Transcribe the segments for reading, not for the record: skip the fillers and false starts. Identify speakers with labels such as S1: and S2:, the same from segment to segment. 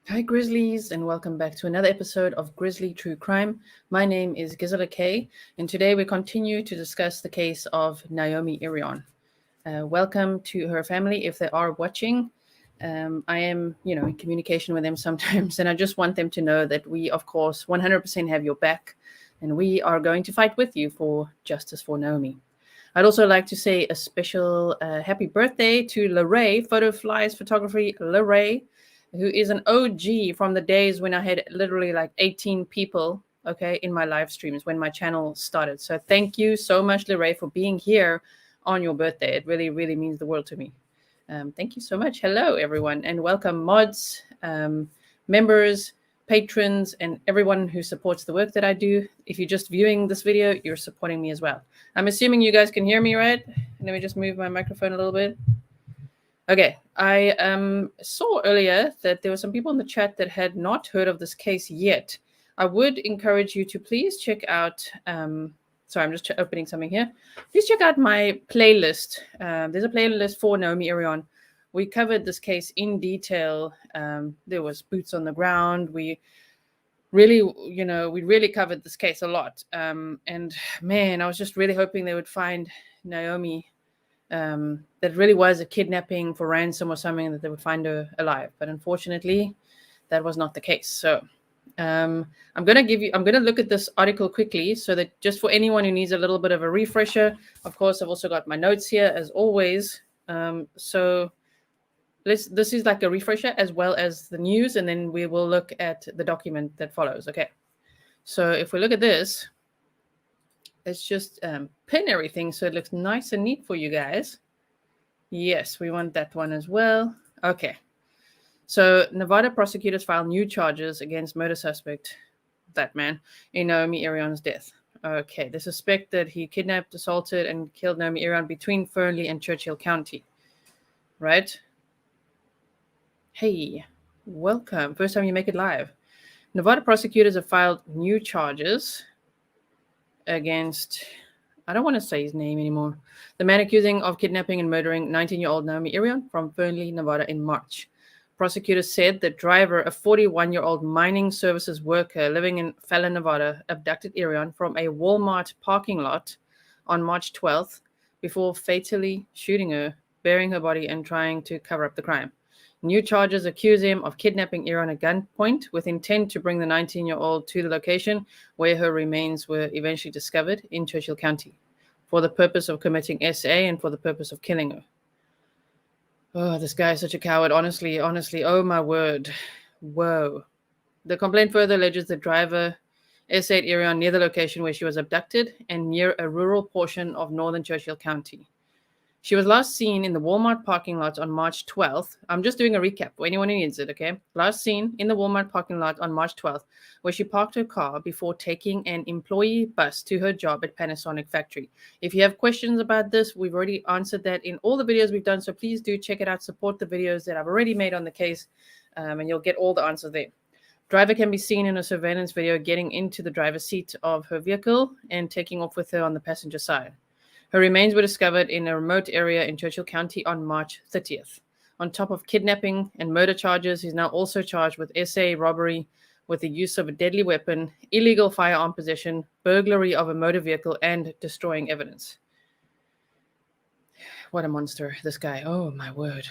S1: Hi, Grizzlies, and welcome back to another episode of Grizzly True Crime. My name is Gisela K, and today we continue to discuss the case of Naomi Irion. Welcome to her family if they are watching. I am, in communication with them sometimes, and I just want them to know that we, of course, 100% have your back, and we are going to fight with you for justice for Naomi. I'd also like to say a special happy birthday to Lorraine, Photo Flies Photography Lorraine, who is an OG from the days when I had literally like 18 people, okay, in my live streams when my channel started. So thank you so much, Lorraine, for being here on your birthday. It really, really means the world to me. Thank you so much. Hello, everyone, and welcome mods, members, patrons, and everyone who supports the work that I do. If you're just viewing this video, you're supporting me as well. I'm assuming you guys can hear me, right? Let me just move my microphone a little bit. Okay, I saw earlier that there were some people in the chat that had not heard of this case yet. I would encourage you to please check out, sorry, I'm just opening something here. Please check out my playlist. There's a playlist for Naomi Irion. We covered this case in detail. There was boots on the ground. We really covered this case a lot. And man, I was just really hoping they would find Naomi, that really was a kidnapping for ransom or something, that they would find her alive. But unfortunately, that was not the case. So I'm going to look at this article quickly so that just for anyone who needs a little bit of a refresher, of course, I've also got my notes here as always. So this is like a refresher as well as the news, and then we will look at the document that follows. Okay. So if we look at this, let's just pin everything so it looks nice and neat for you guys. Yes, we want that one as well. Okay. So Nevada prosecutors filed new charges against murder suspect, that man, in Naomi Irion's death. Okay, they suspect that he kidnapped, assaulted, and killed Naomi Irion between Fernley and Churchill County. Right? Hey, welcome. First time you make it live. Nevada prosecutors have filed new charges against, I don't want to say his name anymore, the man accusing of kidnapping and murdering 19-year-old Naomi Irion from Fernley, Nevada in March. Prosecutors said the driver, a 41-year-old mining services worker living in Fallon, Nevada, abducted Irion from a Walmart parking lot on March 12th before fatally shooting her, burying her body, and trying to cover up the crime. New charges accuse him of kidnapping Irion at gunpoint with intent to bring the 19-year-old to the location where her remains were eventually discovered in Churchill County for the purpose of committing SA and for the purpose of killing her. Oh, this guy is such a coward. Honestly, oh my word. Whoa. The complaint further alleges the driver essayed Irion near the location where she was abducted and near a rural portion of northern Churchill County. She was last seen in the Walmart parking lot on March 12th. I'm just doing a recap for anyone who needs it, okay? Last seen in the Walmart parking lot on March 12th, where she parked her car before taking an employee bus to her job at Panasonic factory. If you have questions about this, we've already answered that in all the videos we've done, so please do check it out. Support the videos that I've already made on the case, and you'll get all the answers there. Driver can be seen in a surveillance video getting into the driver's seat of her vehicle and taking off with her on the passenger side. Her remains were discovered in a remote area in Churchill County on March 30th. On top of kidnapping and murder charges, he's now also charged with SA robbery with the use of a deadly weapon, illegal firearm possession, burglary of a motor vehicle, and destroying evidence. What a monster, this guy. Oh, my word.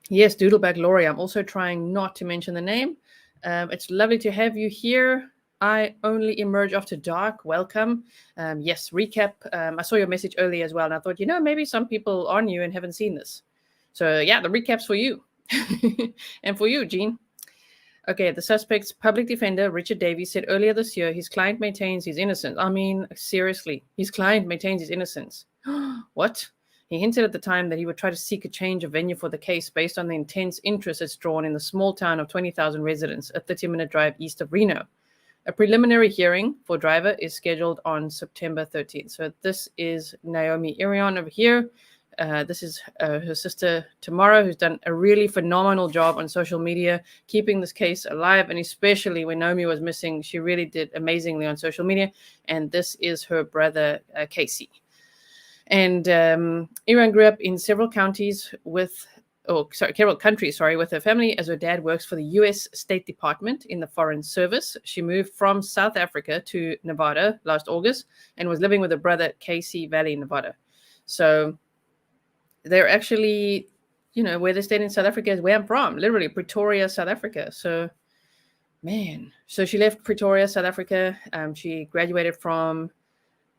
S1: Yes, Doodleback Laurie. I'm also trying not to mention the name. It's lovely to have you here. I only emerge after dark. Welcome. Yes, recap. I saw your message earlier as well, and I thought, maybe some people are new and haven't seen this. So yeah, the recap's for you. And for you, Gene. Okay, the suspect's public defender, Richard Davies, said earlier this year his client maintains his innocence. I mean, seriously, his client maintains his innocence. What? He hinted at the time that he would try to seek a change of venue for the case based on the intense interest it's drawn in the small town of 20,000 residents, a 30-minute drive east of Reno. A preliminary hearing for driver is scheduled on September 13th. So this is Naomi Irion over here. This is her sister Tamara, who's done a really phenomenal job on social media, keeping this case alive. And especially when Naomi was missing, she really did amazingly on social media. And this is her brother, Casey. And Irion grew up in several counties with Carroll Country, with her family, as her dad works for the U.S. State Department in the Foreign Service. She moved from South Africa to Nevada last August and was living with her brother, Casey Valley, Nevada. So they're actually, where they stayed in South Africa is where I'm from, literally Pretoria, South Africa. So, man. So she left Pretoria, South Africa. She graduated from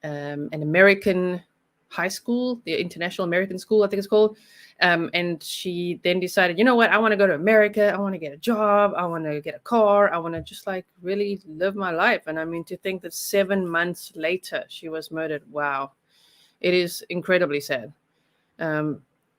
S1: an American high school, the International American School, I think it's called. And she then decided, you know what, I want to go to America. I want to get a job. I want to get a car. I want to just like really live my life. And I mean, to think that 7 months later she was murdered. Wow. It is incredibly sad.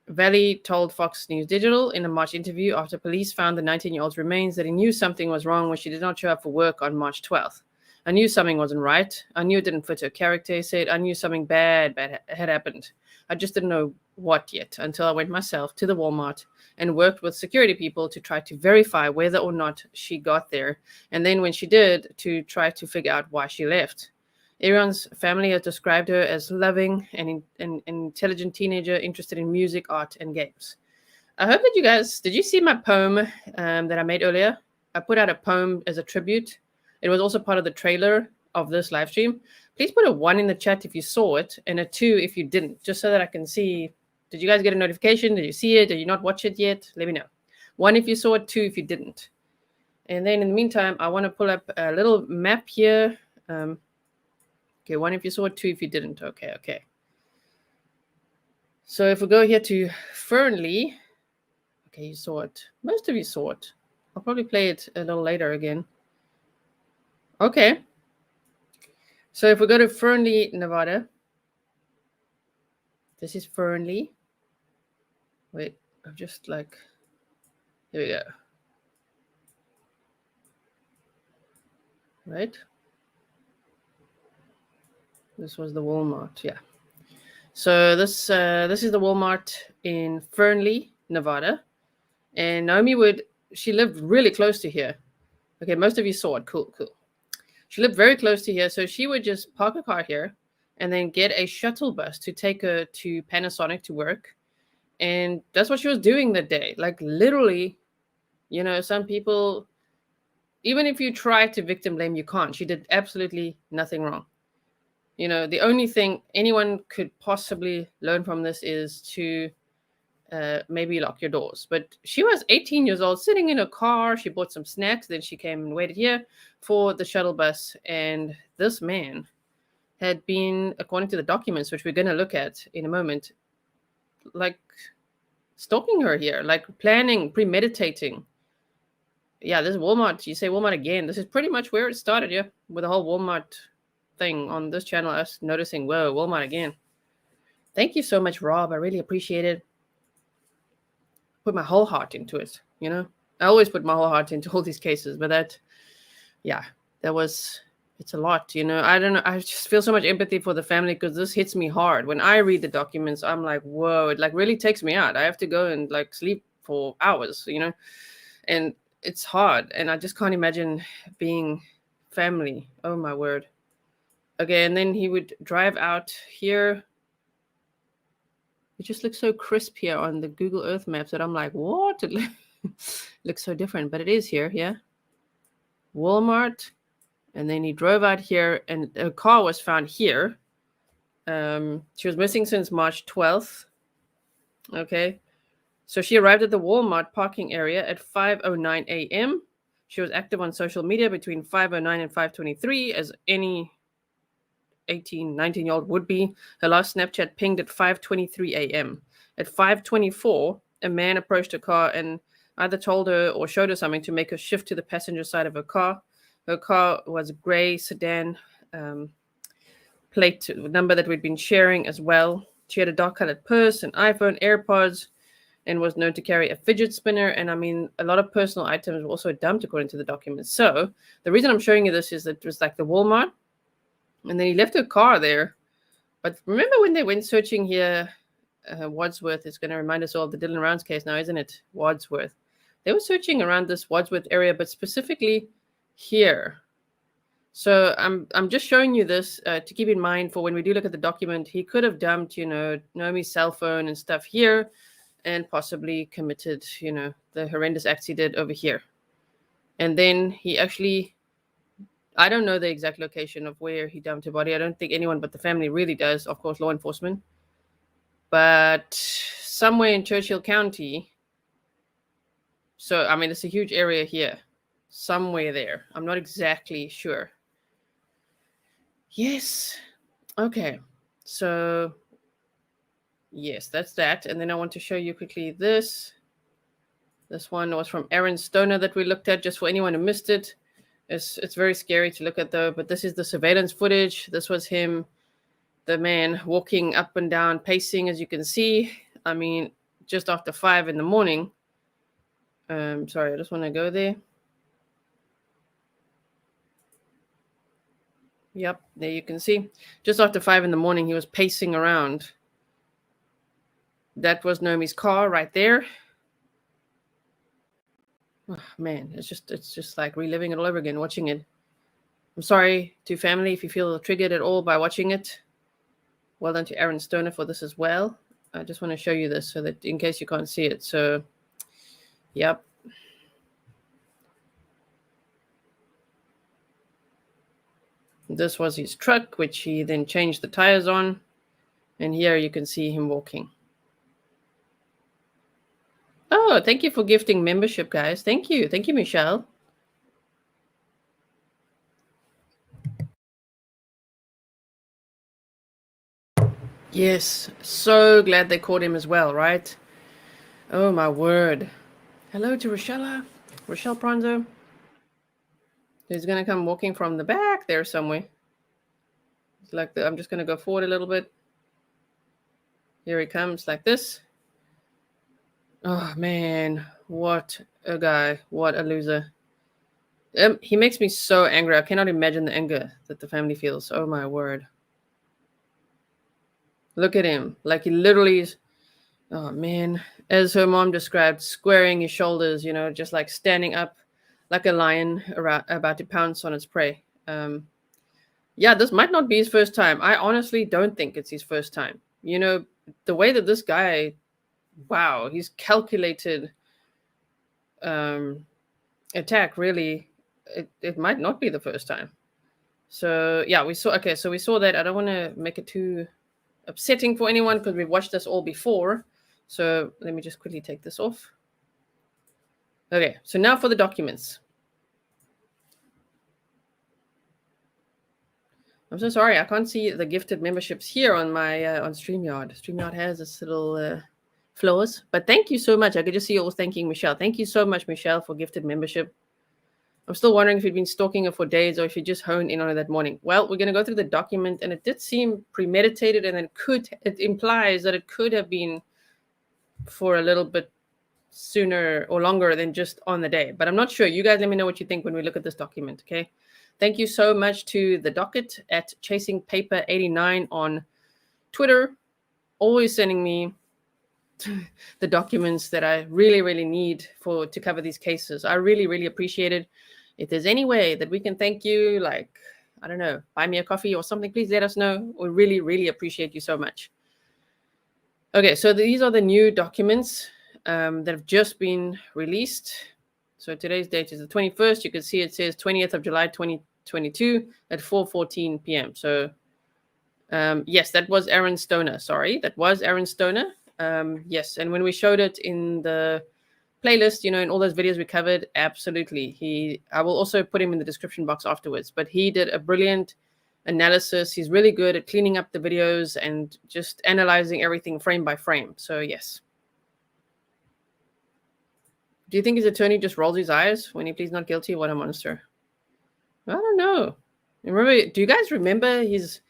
S1: Valley told Fox News Digital in a March interview after police found the 19-year-old's remains that he knew something was wrong when she did not show up for work on March 12th. I knew something wasn't right. I knew it didn't fit her character, he said. I knew something bad had happened. I just didn't know what yet until I went myself to the Walmart and worked with security people to try to verify whether or not she got there. And then when she did, to try to figure out why she left. Irion's family has described her as loving and an intelligent teenager interested in music, art, and games. I hope that you guys, did you see my poem that I made earlier? I put out a poem as a tribute. It was also part of the trailer of this live stream. Please put a 1 in the chat if you saw it and a 2 if you didn't, just so that I can see. Did you guys get a notification? Did you see it? Did you not watch it yet? Let me know. 1 if you saw it, 2 if you didn't. And then in the meantime, I want to pull up a little map here. Okay, 1 if you saw it, 2 if you didn't. Okay. So if we go here to Fernley. Okay, you saw it. Most of you saw it. I'll probably play it a little later again. Okay. So if we go to Fernley, Nevada. This is Fernley. Wait, I'm just like, here we go. Right? This was the Walmart, yeah. So this is the Walmart in Fernley, Nevada. And Naomi she lived really close to here. Okay, most of you saw it. Cool. She lived very close to here, so she would just park a car here and then get a shuttle bus to take her to Panasonic to work. And that's what she was doing that day. Like literally, some people, even if you try to victim blame, you can't. She did absolutely nothing wrong. The only thing anyone could possibly learn from this is to maybe lock your doors. But she was 18 years old, sitting in a car. She bought some snacks. Then she came and waited here for the shuttle bus. And this man had been, according to the documents, which we're going to look at in a moment, like stalking her here, like planning, premeditating. Yeah, this is Walmart. You say Walmart again. This is pretty much where it started, yeah, with the whole Walmart thing on this channel. I was noticing, whoa, Walmart again. Thank you so much, Rob. I really appreciate it. Put my whole heart into it, I always put my whole heart into all these cases, but it's a lot, I don't know. I just feel so much empathy for the family because this hits me hard. When I read the documents, I'm like, whoa, it like really takes me out. I have to go and like sleep for hours, and it's hard. And I just can't imagine being family. Oh my word. Okay, and then he would drive out here. It just looks so crisp here on the Google Earth maps that I'm like, what? It looks so different, but it is here, yeah. Walmart, and then he drove out here, and a car was found here. She was missing since March 12th. Okay, so she arrived at the Walmart parking area at 5:09 a.m. She was active on social media between 5:09 and 5:23, as any 18, 19-year-old would be. Her last Snapchat pinged at 5:23 a.m. At 5:24, a man approached her car and either told her or showed her something to make her shift to the passenger side of her car. Her car was a gray sedan plate number that we'd been sharing as well. She had a dark-colored purse, an iPhone, AirPods, and was known to carry a fidget spinner. And I mean, a lot of personal items were also dumped according to the documents. So the reason I'm showing you this is that it was like the Walmart, and then he left her car there. But remember when they went searching here, Wadsworth is going to remind us all of the Dylan Rounds case now, isn't it? Wadsworth. They were searching around this Wadsworth area, but specifically here. So I'm just showing you this to keep in mind for when we do look at the document. He could have dumped, Naomi's cell phone and stuff here. and possibly committed, the horrendous acts he did over here. And then he actually, I don't know the exact location of where he dumped her body. I don't think anyone but the family really does, of course, law enforcement. But somewhere in Churchill County, so, I mean, it's a huge area here. Somewhere there. I'm not exactly sure. Yes. Okay. So, yes, that's that. And then I want to show you quickly this. This one was from Aaron Stoner that we looked at, just for anyone who missed it. It's very scary to look at, though. But this is the surveillance footage. This was him, the man, walking up and down, pacing, as you can see. I mean, just after 5 in the morning. Sorry, I just want to go there. Yep, there you can see. Just after 5 in the morning, he was pacing around. That was Naomi's car right there. Oh, man, it's just like reliving it all over again, watching it. I'm sorry to family if you feel triggered at all by watching it. Well done to Aaron Stoner for this as well. I just want to show you this so that in case you can't see it. So, yep. This was his truck, which he then changed the tires on. And here you can see him walking. Oh, thank you for gifting membership, guys. Thank you. Thank you, Michelle. Yes, so glad they caught him as well, right? Oh, my word. Hello to Rochelle Pronzo. He's going to come walking from the back there somewhere. It's like I'm just going to go forward a little bit. Here he comes like this. Oh, man. What a guy. What a loser. He makes me so angry. I cannot imagine the anger that the family feels. Oh, my word. Look at him. Like he literally is. Oh, man. As her mom described, squaring his shoulders, just like standing up like a lion about to pounce on its prey. Yeah, this might not be his first time. I honestly don't think it's his first time. The way that this guy, wow, he's calculated attack, really, it might not be the first time. So, yeah, we saw that. I don't want to make it too upsetting for anyone because we've watched this all before. So let me just quickly take this off. Okay, so now for the documents. I'm so sorry, I can't see the gifted memberships here on my on StreamYard. StreamYard has its little flaws, but thank you so much. I could just see you all thanking Michelle. Thank you so much, Michelle, for gifted membership. I'm still wondering if you'd been stalking her for days or if you just honed in on her that morning. Well, we're going to go through the document, and it did seem premeditated, and it implies that it could have been for a little bit sooner or longer than just on the day. But I'm not sure. You guys let me know what you think when we look at this document, okay? Thank you so much to the docket at Chasing Paper 89 on Twitter, always sending me the documents that I really, really need to cover these cases. I really, really appreciate it. If there's any way that we can thank you, like, I don't know, buy me a coffee or something, please let us know. We really, really appreciate you so much. Okay, so these are the new documents that have just been released. So today's date is the 21st. You can see it says 20th of July, 2022 at 4:14 p.m. So, yes, that was Aaron Stoner. Sorry, that was Aaron Stoner. Yes, and when we showed it in the playlist, in all those videos we covered, absolutely. I will also put him in the description box afterwards, but he did a brilliant analysis. He's really good at cleaning up the videos and just analyzing everything frame by frame. So, yes. Do you think his attorney just rolls his eyes when he pleads not guilty? What a monster. I don't know. Do you guys remember his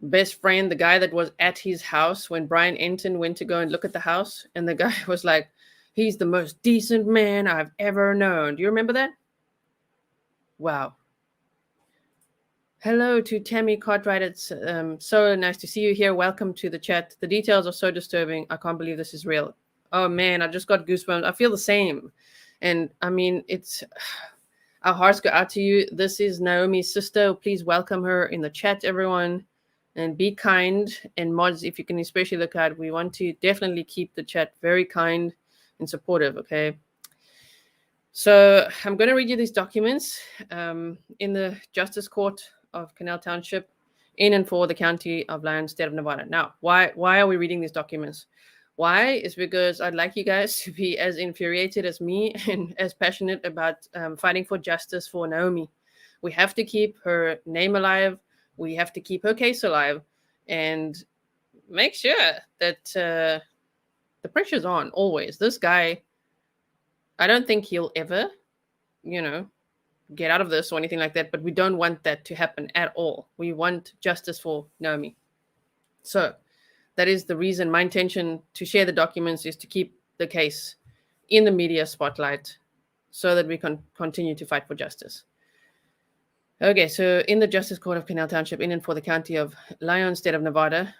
S1: best friend, the guy that was at his house when Brian Enton went to go and look at the house? And the guy was like, he's the most decent man I've ever known. Do you remember that? Wow. Hello to Tammy Cartwright. It's so nice to see you here. Welcome to the chat. The details are so disturbing. I can't believe this is real. Oh, man, I just got goosebumps. I feel the same. And, I mean, our hearts go out to you. This is Naomi's sister. Please welcome her in the chat, everyone. And be kind. And mods, if you can especially look out, we want to definitely keep the chat very kind and supportive, okay? So I'm going to read you these documents in the Justice Court of Canal Township in and for the County of Lyon, State of Nevada. Now, why are we reading these documents? Why is because I'd like you guys to be as infuriated as me and as passionate about fighting for justice for Naomi. We have to keep her name alive. We have to keep her case alive and make sure that the pressure's on always. This guy, I don't think he'll ever, get out of this or anything like that, but we don't want that to happen at all. We want justice for Naomi. So that is the reason. My intention to share the documents is to keep the case in the media spotlight so that we can continue to fight for justice. Okay, so in the Justice Court of Canal Township in and for the County of Lyon, State of Nevada,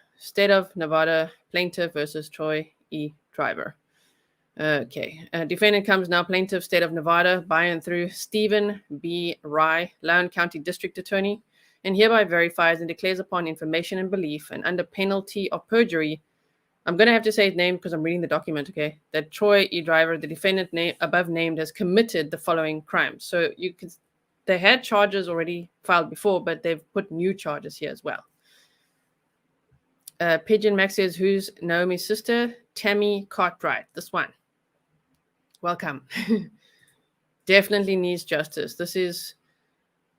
S1: plaintiff versus Troy E. Driver. Okay, defendant comes now plaintiff, State of Nevada, by and through Stephen B. Rye, Lyon County District Attorney, and hereby verifies and declares upon information and belief and under penalty of perjury, I'm going to have to say his name because I'm reading the document, okay, that Troy E. Driver, the defendant above named, has committed the following crimes. So they had charges already filed before, but they've put new charges here as well. Pigeon Max says, who's Naomi's sister? Tammy Cartwright, this one. Welcome. Definitely needs justice. This is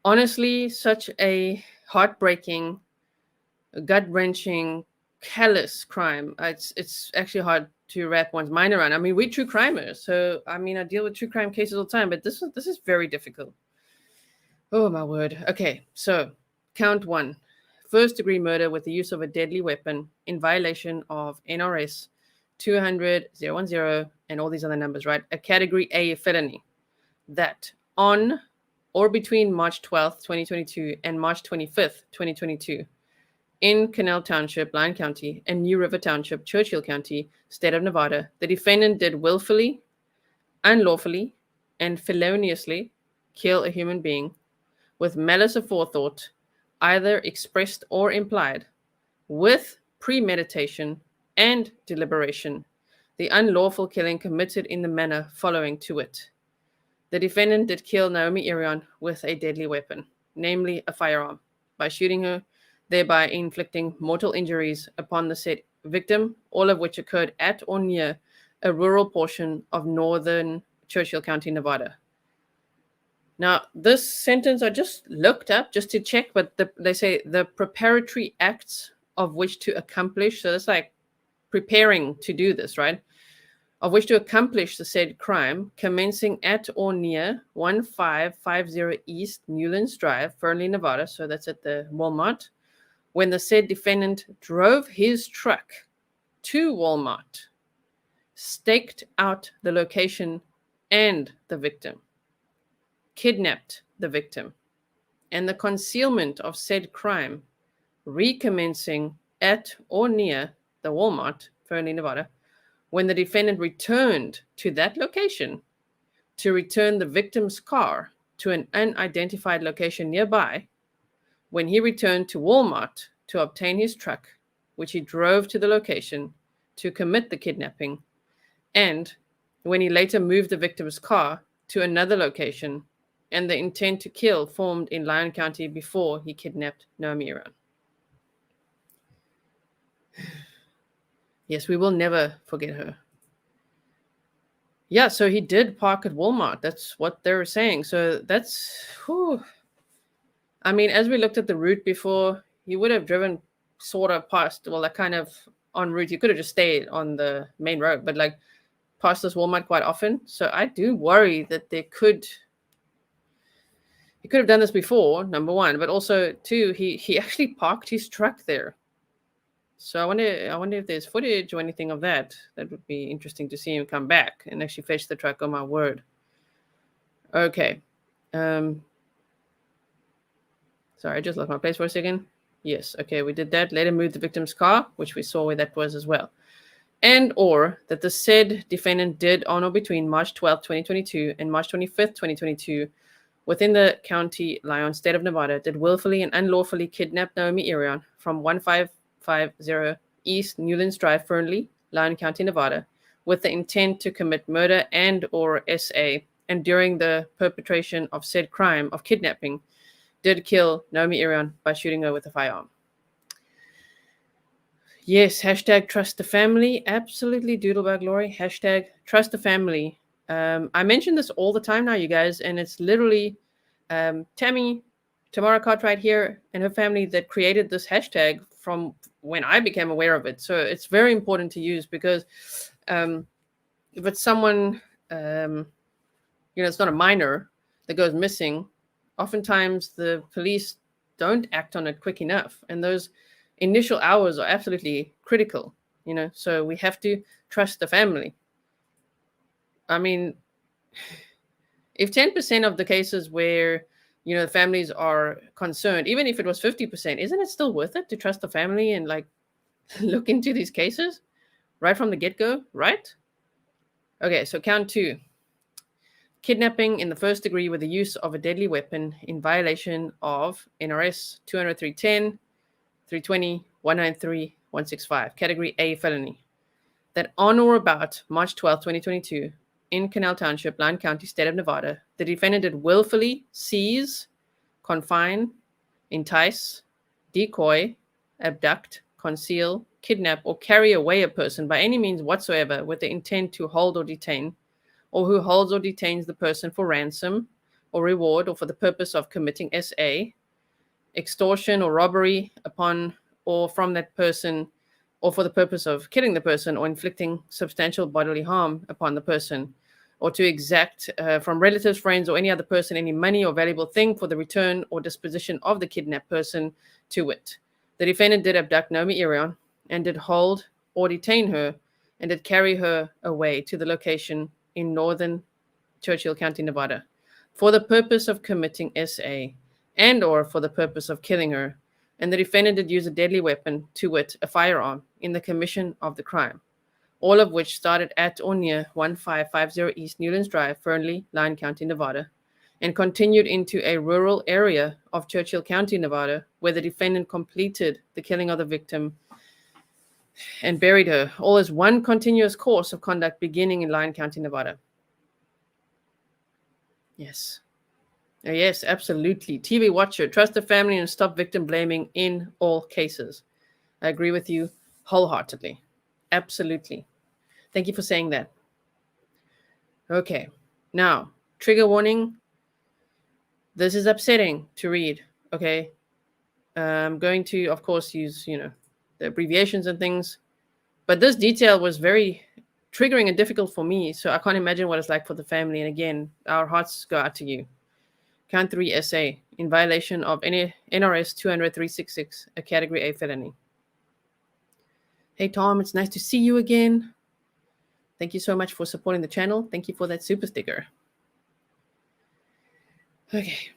S1: honestly such a heartbreaking, gut-wrenching, callous crime. It's actually hard to wrap one's mind around. I mean, we're true crimers, so I deal with true crime cases all the time, but this is very difficult. Oh my word. Okay, so count 1. First-degree murder with the use of a deadly weapon in violation of NRS 200-010 and all these other numbers, right? A Category A felony that on or between March 12th, 2022 and March 25th, 2022 in Canal Township, Lyon County, and New River Township, Churchill County, State of Nevada, the defendant did willfully, unlawfully, and feloniously kill a human being with malice aforethought, either expressed or implied, with premeditation and deliberation, the unlawful killing committed in the manner following to it. The defendant did kill Naomi Irion with a deadly weapon, namely a firearm, by shooting her, thereby inflicting mortal injuries upon the said victim, all of which occurred at or near a rural portion of northern Churchill County, Nevada. Now, this sentence I just looked up just to check, but they say the preparatory acts of which to accomplish, so it's like preparing to do this, right? Of which to accomplish the said crime, commencing at or near 1550 East Newlands Drive, Fernley, Nevada, so that's at the Walmart, when the said defendant drove his truck to Walmart, staked out the location and the victim, kidnapped the victim, and the concealment of said crime, recommencing at or near the Walmart, Fernley, Nevada, when the defendant returned to that location to return the victim's car to an unidentified location nearby, when he returned to Walmart to obtain his truck, which he drove to the location to commit the kidnapping, and when he later moved the victim's car to another location, and the intent to kill formed in Lyon County before he kidnapped Naomi Irion. Yes, we will never forget her. Yeah, so he did park at Walmart. That's what they're saying. So that's, whew. As we looked at the route before, he would have driven sort of past, well, like kind of en route. He could have just stayed on the main road, but like past this Walmart quite often. So I do worry that he could have done this before, number one, but also two, he actually parked his truck there. So I wonder if there's footage or anything of that. That would be interesting to see him come back and actually fetch the truck. Oh my word. Okay. Sorry, I just lost my place for a second. Yes. Okay, we did that. Later move the victim's car, which we saw where that was as well. And or that the said defendant did on or between March 12th, 2022 and March 25th, 2022 within the county Lyon, state of Nevada, did willfully and unlawfully kidnap Naomi Irion from 1550 East Newlands Drive, Fernley, Lyon County, Nevada, with the intent to commit murder and or SA, and during the perpetration of said crime of kidnapping, did kill Naomi Irion by shooting her with a firearm. Yes, hashtag trust the family. Absolutely, Doodlebug Lori. Hashtag trust the family. I mention this all the time now, you guys, and it's literally Tammy, Tamara Cartwright here, and her family that created this hashtag from when I became aware of it. So it's very important to use because if it's someone, it's not a minor that goes missing, oftentimes the police don't act on it quick enough. And those initial hours are absolutely critical, so we have to trust the family. I mean, if 10% of the cases where, the families are concerned, even if it was 50%, isn't it still worth it to trust the family and look into these cases right from the get-go, right? Okay, so count 2. Kidnapping in the first degree with the use of a deadly weapon in violation of NRS 203.10, 320, 193, 165, Category A felony. That on or about March 12, 2022, in Canal Township, Lyon County, state of Nevada, the defendant did willfully seize, confine, entice, decoy, abduct, conceal, kidnap, or carry away a person by any means whatsoever with the intent to hold or detain, or who holds or detains the person for ransom or reward or for the purpose of committing SA, extortion or robbery upon or from that person, or for the purpose of killing the person or inflicting substantial bodily harm upon the person, or to exact from relatives, friends, or any other person any money or valuable thing for the return or disposition of the kidnapped person to wit. The defendant did abduct Naomi Irion and did hold or detain her and did carry her away to the location in northern Churchill County, Nevada, for the purpose of committing SA and or for the purpose of killing her, and the defendant did use a deadly weapon, to wit, a firearm, in the commission of the crime, all of which started at or near 1550 East Newlands Drive, Fernley, Lyon County, Nevada, and continued into a rural area of Churchill County, Nevada, where the defendant completed the killing of the victim and buried her, all as one continuous course of conduct beginning in Lyon County, Nevada. Yes. Yes, absolutely. TV watcher, trust the family and stop victim blaming in all cases. I agree with you wholeheartedly. Absolutely. Thank you for saying that. Okay. Now, trigger warning. This is upsetting to read. Okay. I'm going to, of course, use, the abbreviations and things. But this detail was very triggering and difficult for me. So I can't imagine what it's like for the family. And again, our hearts go out to you. Count 3 SA, in violation of NRS 200-366, a Category A felony. Hey, Tom, it's nice to see you again. Thank you so much for supporting the channel. Thank you for that super sticker. Okay.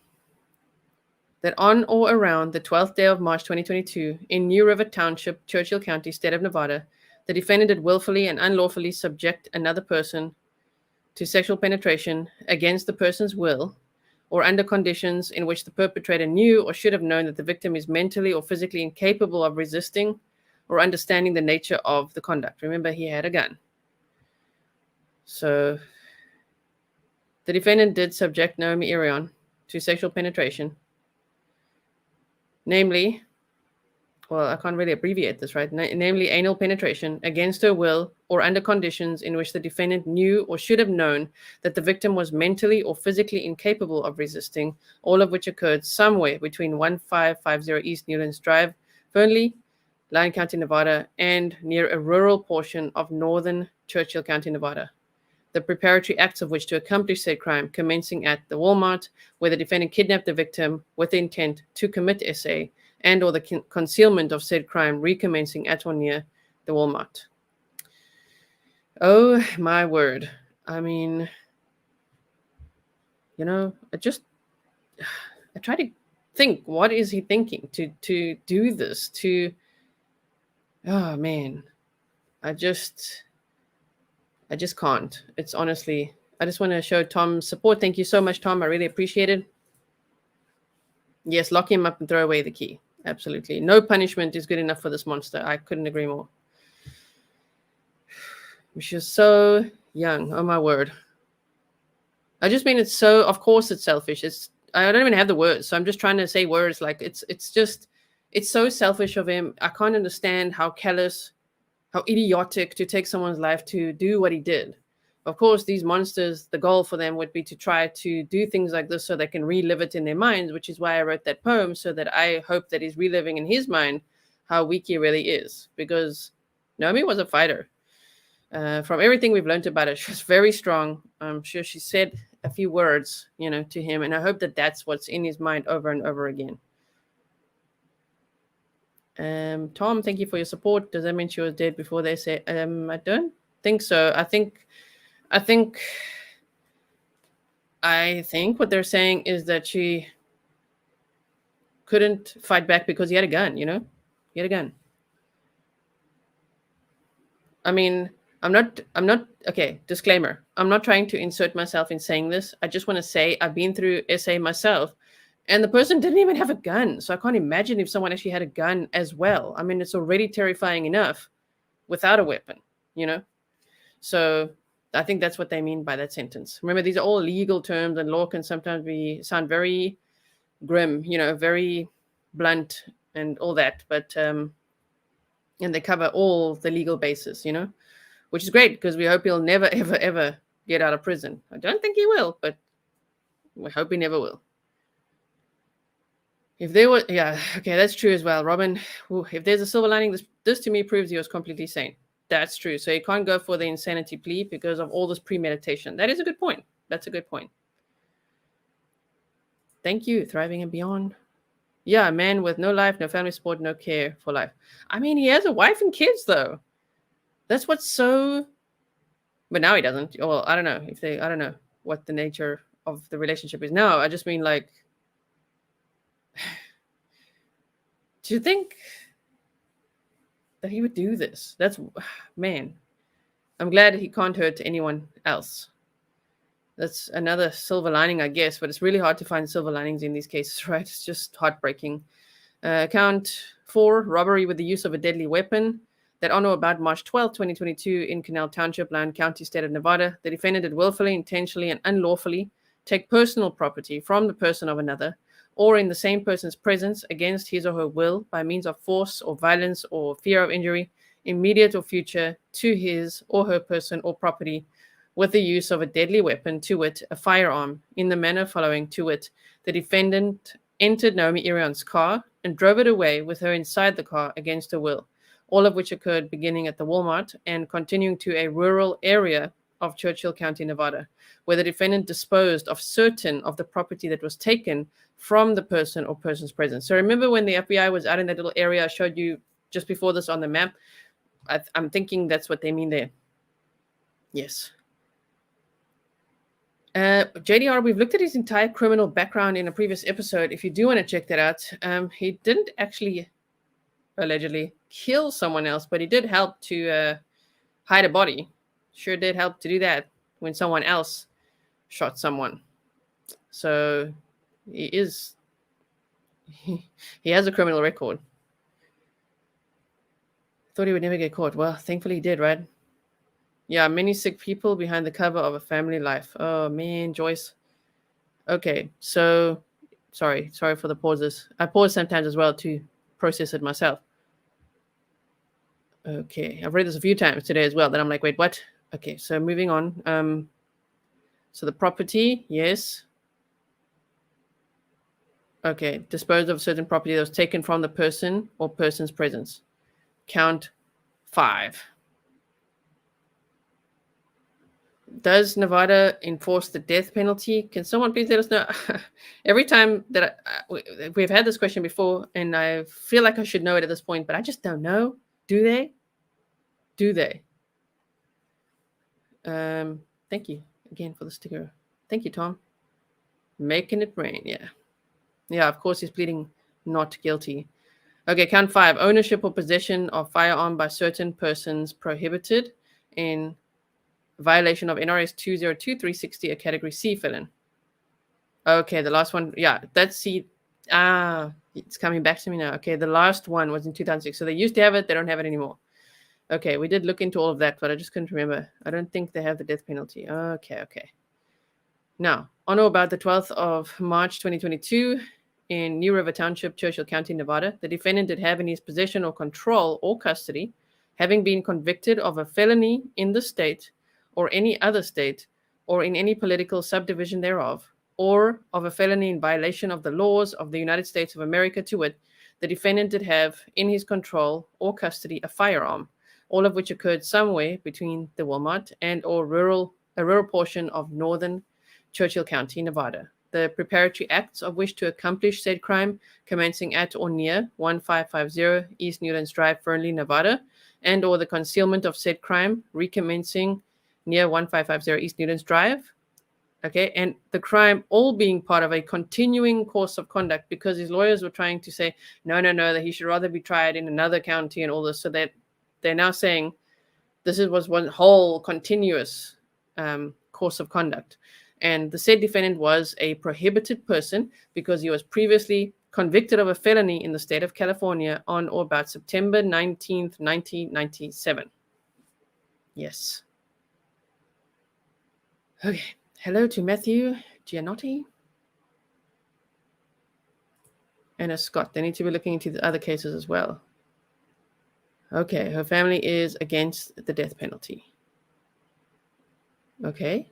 S1: That on or around the 12th day of March 2022, in New River Township, Churchill County, state of Nevada, the defendant did willfully and unlawfully subject another person to sexual penetration against the person's will, or under conditions in which the perpetrator knew or should have known that the victim is mentally or physically incapable of resisting or understanding the nature of the conduct. Remember, he had a gun. So the defendant did subject Naomi Irion to sexual penetration, namely, well, I can't really abbreviate this, right? Namely, anal penetration against her will or under conditions in which the defendant knew or should have known that the victim was mentally or physically incapable of resisting, all of which occurred somewhere between 1550 East Newlands Drive, Fernley, Lyon County, Nevada, and near a rural portion of northern Churchill County, Nevada. The preparatory acts of which to accomplish said crime commencing at the Walmart, where the defendant kidnapped the victim with the intent to commit SA, and or the concealment of said crime recommencing at or near the Walmart. Oh, my word. I mean, I try to think, what is he thinking to do this? Oh, man. I just can't. It's honestly, I just want to show Tom support. Thank you so much, Tom. I really appreciate it. Yes, lock him up and throw away the key. Absolutely. No punishment is good enough for this monster. I couldn't agree more. She's so young. Oh, my word. I just mean it's so, of course it's selfish. I don't even have the words. So I'm just trying to say words like it's so selfish of him. I can't understand how callous, how idiotic to take someone's life to do what he did. Of course, these monsters, the goal for them would be to try to do things like this so they can relive it in their minds, which is why I wrote that poem, so that I hope that he's reliving in his mind how weak he really is. Because Naomi was a fighter. From everything we've learned about her, she was very strong. I'm sure she said a few words, to him, and I hope that that's what's in his mind over and over again. Tom, thank you for your support. Does that mean she was dead before they say? I don't think so. I think what they're saying is that she couldn't fight back because he had a gun. He had a gun. I mean, I'm not, okay, disclaimer. I'm not trying to insert myself in saying this. I just want to say I've been through SA myself, and the person didn't even have a gun. So I can't imagine if someone actually had a gun as well. I mean, it's already terrifying enough without a weapon, So I think that's what they mean by that sentence. Remember, these are all legal terms, and law can sometimes sound very grim, very blunt and all that. But, and they cover all the legal bases, which is great because we hope he'll never, ever, ever get out of prison. I don't think he will, but we hope he never will. If there were, yeah, okay, that's true as well, Robin. Ooh, if there's a silver lining, this to me proves he was completely sane. That's true. So you can't go for the insanity plea because of all this premeditation. That is a good point. That's a good point. Thank you, Thriving and Beyond. Yeah, a man with no life, no family support, no care for life. I mean, he has a wife and kids, though. That's what's so... But now he doesn't. Well, I don't know I don't know what the nature of the relationship is now. I just mean, like... Do you think that he would do this? That's... Man. I'm glad he can't hurt anyone else. That's another silver lining, I guess, but it's really hard to find silver linings in these cases, right? It's just heartbreaking. Count 4, robbery with the use of a deadly weapon. That on or about March 12, 2022, in Canal Township, Lyon County, state of Nevada, the defendant did willfully, intentionally, and unlawfully take personal property from the person of another, or in the same person's presence against his or her will, by means of force or violence or fear of injury, immediate or future, to his or her person or property, with the use of a deadly weapon, to wit, a firearm, in the manner following, to wit, the defendant entered Naomi Irion's car and drove it away with her inside the car against her will, all of which occurred beginning at the Walmart and continuing to a rural area of Churchill County, Nevada, where the defendant disposed of certain of the property that was taken from the person or person's presence. So remember when the FBI was out in that little area I showed you just before this on the map? I'm thinking that's what they mean there. Yes. JDR, we've looked at his entire criminal background in a previous episode. If you do want to check that out, he didn't actually allegedly kill someone else, but he did help to hide a body. Sure did help to do that when someone else shot someone. So he has a criminal record. Thought he would never get caught. Well, thankfully he did, right? Yeah, many sick people behind the cover of a family life. Oh, man, Joyce. Okay, so sorry for the pauses. I pause sometimes as well to process it myself. Okay, I've read this a few times today as well. Then I'm like, wait, what? Okay, so moving on. So the property, yes. Okay, dispose of certain property that was taken from the person or person's presence. Count 5. Does Nevada enforce the death penalty? Can someone please let us know? Every time that we've had this question before, and I feel like I should know it at this point, but I just don't know. Do they? Thank you again for the sticker. Thank you, Tom. Making it rain. Yeah, of course he's pleading not guilty. Okay, count 5. Ownership or possession of firearm by certain persons prohibited in violation of NRS 202-360, a category C felon. Okay, the last one. Yeah, that's C. It's coming back to me now. Okay, the last one was in 2006. So they used to have it, they don't have it anymore. Okay, we did look into all of that, but I just couldn't remember. I don't think they have the death penalty. Okay. Now, on or about the 12th of March 2022, in New River Township, Churchill County, Nevada, the defendant did have in his possession or control or custody, having been convicted of a felony in the state or any other state or in any political subdivision thereof, or of a felony in violation of the laws of the United States of America, to wit, the defendant did have in his control or custody a firearm, all of which occurred somewhere between the Wilmot and or a rural portion of northern Churchill County, Nevada. The preparatory acts of which to accomplish said crime commencing at or near 1550 East Newlands Drive, Fernley, Nevada, and or the concealment of said crime recommencing near 1550 East Newlands Drive. Okay, and the crime all being part of a continuing course of conduct, because his lawyers were trying to say, no, that he should rather be tried in another county and all this, so that they're now saying this was one whole continuous course of conduct. And the said defendant was a prohibited person because he was previously convicted of a felony in the state of California on or about September 19th, 1997. Yes. Okay. Hello to Matthew Gianotti and a Scott. They need to be looking into the other cases as well. Okay. Her family is against the death penalty. Okay.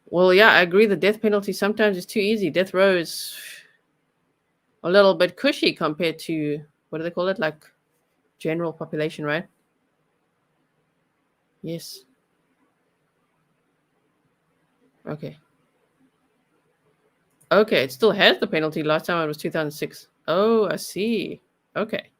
S1: Well, yeah, I agree. The death penalty sometimes is too easy. Death row is a little bit cushy compared to, what do they call it? Like general population, right? Yes. Okay. Okay, it still has the penalty. Last time it was 2006. Oh, I see. Okay.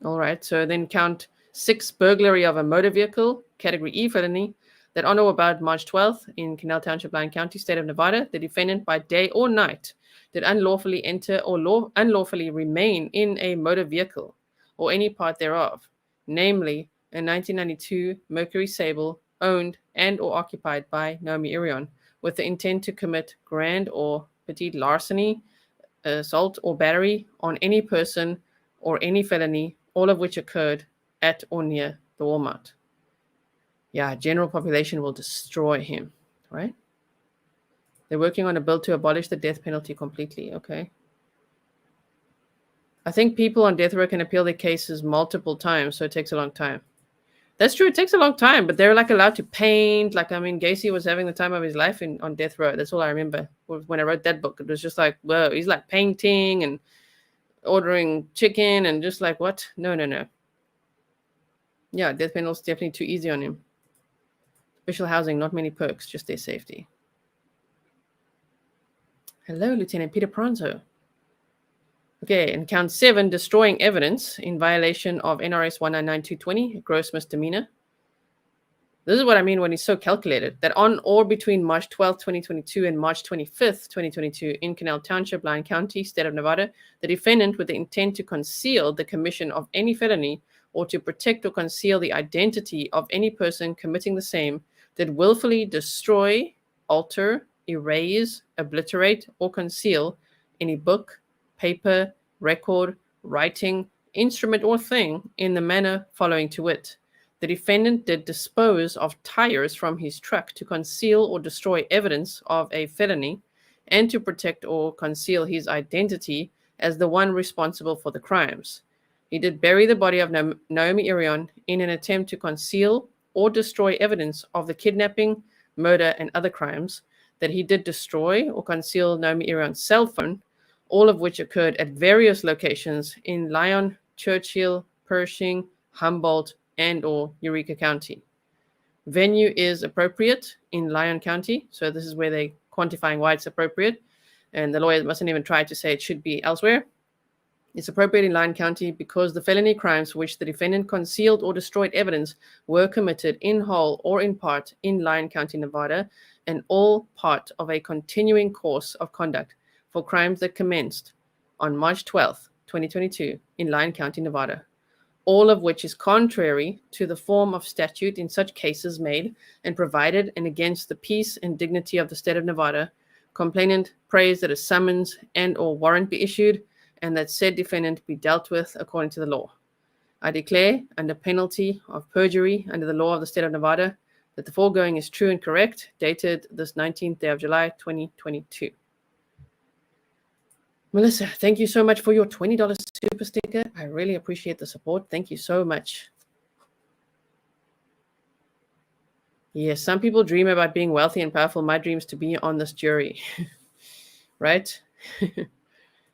S1: All right. So then count 6, burglary of a motor vehicle, category E felony, that on or about March 12th in Canal Township, Lyon County, state of Nevada, the defendant by day or night did unlawfully enter or unlawfully remain in a motor vehicle or any part thereof, namely a 1992 Mercury Sable owned and or occupied by Naomi Irion, with the intent to commit grand or petite larceny, assault or battery on any person or any felony, all of which occurred at or near the Walmart. Yeah, general population will destroy him, right? They're working on a bill to abolish the death penalty completely. Okay. I think people on death row can appeal their cases multiple times, so it takes a long time. That's true. It takes a long time, but they're like allowed to paint. Like, I mean, Gacy was having the time of his life on death row. That's all I remember when I wrote that book. It was just like, whoa, he's like painting and ordering chicken and just like, what? No. Yeah, death penalty is definitely too easy on him. Special housing, not many perks, just their safety. Hello, Lieutenant Peter Pronzo. Okay, and count 7, destroying evidence in violation of NRS 199220, gross misdemeanor. This is what I mean when he's so calculated, that on or between March 12th, 2022 and March 25th, 2022 in Canal Township, Lyon County, state of Nevada, the defendant with the intent to conceal the commission of any felony or to protect or conceal the identity of any person committing the same did willfully destroy, alter, erase, obliterate, or conceal any book, paper, record, writing, instrument, or thing in the manner following to wit. The defendant did dispose of tires from his truck to conceal or destroy evidence of a felony and to protect or conceal his identity as the one responsible for the crimes. He did bury the body of Naomi Irion in an attempt to conceal or destroy evidence of the kidnapping, murder, and other crimes. That he did destroy or conceal Naomi Irion's cell phone, all of which occurred at various locations in Lyon, Churchill, Pershing, Humboldt, and or Eureka County. Venue is appropriate in Lyon County, so this is where they're quantifying why it's appropriate, and the lawyer mustn't even try to say it should be elsewhere. It's appropriate in Lyon County because the felony crimes for which the defendant concealed or destroyed evidence were committed in whole or in part in Lyon County, Nevada, and all part of a continuing course of conduct for crimes that commenced on March 12th, 2022 in Lyon County, Nevada, all of which is contrary to the form of statute in such cases made and provided and against the peace and dignity of the state of Nevada, Complainant prays that a summons and or warrant be issued and that said defendant be dealt with according to the law. I declare, under penalty of perjury under the law of the state of Nevada, that the foregoing is true and correct, dated this 19th day of July, 2022. Melissa, thank you so much for your $20 super sticker. I really appreciate the support. Thank you so much. Yes, some people dream about being wealthy and powerful. My dream is to be on this jury, right?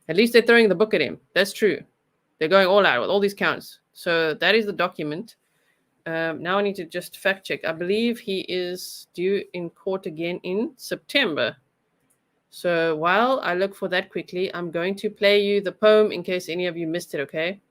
S1: At least they're throwing the book at him. That's true. They're going all out with all these counts. So that is the document. Now I need to just fact check. I believe he is due in court again in September. So while I look for that quickly, I'm going to play you the poem in case any of you missed it, okay?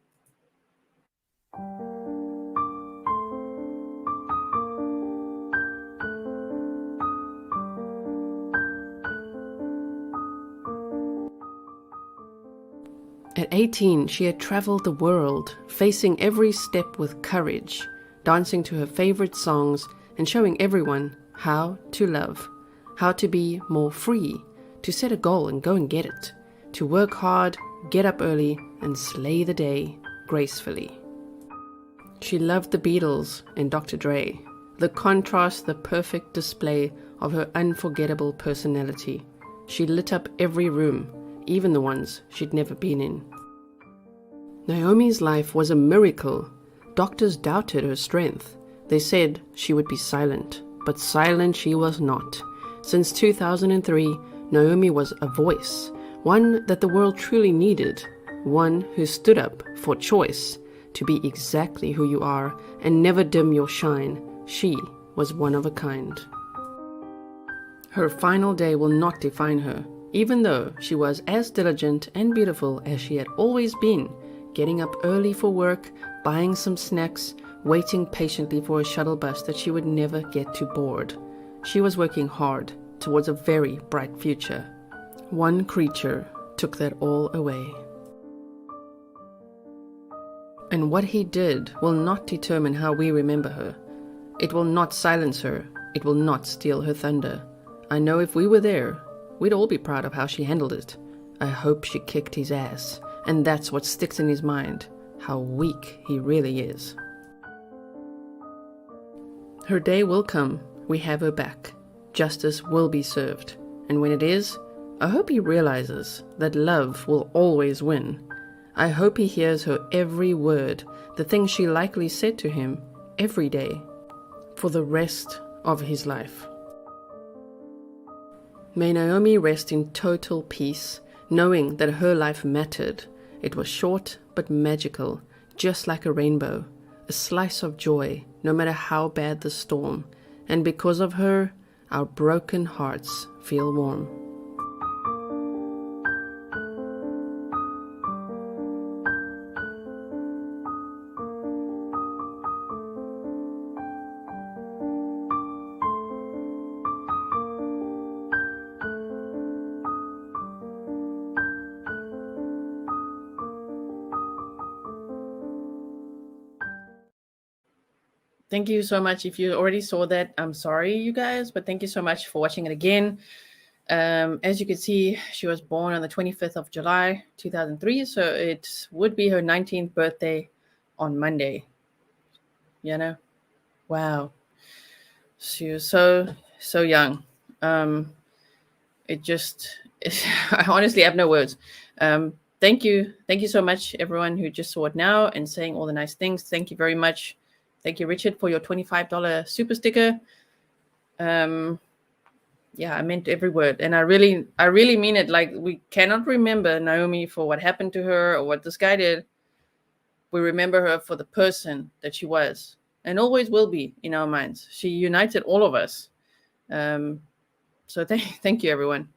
S1: At 18, she had traveled the world, facing every step with courage, dancing to her favorite songs and showing everyone how to love, how to be more free, to set a goal and go and get it, to work hard, get up early, and slay the day gracefully. She loved the Beatles and Dr. Dre, the contrast, the perfect display of her unforgettable personality. She lit up every room, even the ones she'd never been in. Naomi's life was a miracle. Doctors doubted her strength. They said she would be silent, but silent she was not. Since 2003, Naomi was a voice, one that the world truly needed, one who stood up for choice, to be exactly who you are and never dim your shine. She was one of a kind. Her final day will not define her, even though she was as diligent and beautiful as she had always been, getting up early for work, buying some snacks, waiting patiently for a shuttle bus that she would never get to board. She was working hard towards a very bright future. One creature took that all away. And what he did will not determine how we remember her. It will not silence her. It will not steal her thunder. I know if we were there, we'd all be proud of how she handled it. I hope she kicked his ass, and that's what sticks in his mind, how weak he really is. Her day will come. We have her back. Justice will be served. And when it is, I hope he realizes that love will always win. I hope he hears her every word, the things she likely said to him every day, for the rest of his life. May Naomi rest in total peace, knowing that her life mattered. It was short but magical, just like a rainbow, a slice of joy, no matter how bad the storm. And because of her, our broken hearts feel warm. Thank you so much. If you already saw that, I'm sorry, you guys, but thank you so much for watching it again. As you can see, she was born on the 25th of July, 2003, so it would be her 19th birthday on Monday. You know? Wow. She was so young. I honestly have no words. Thank you so much, everyone who just saw it now and saying all the nice things. Thank you very much. Thank you, Richard, for your $25 super sticker. Yeah, I meant every word. And I really mean it. Like, we cannot remember Naomi for what happened to her or what this guy did. We remember her for the person that she was and always will be in our minds. She united all of us. So thank you, everyone.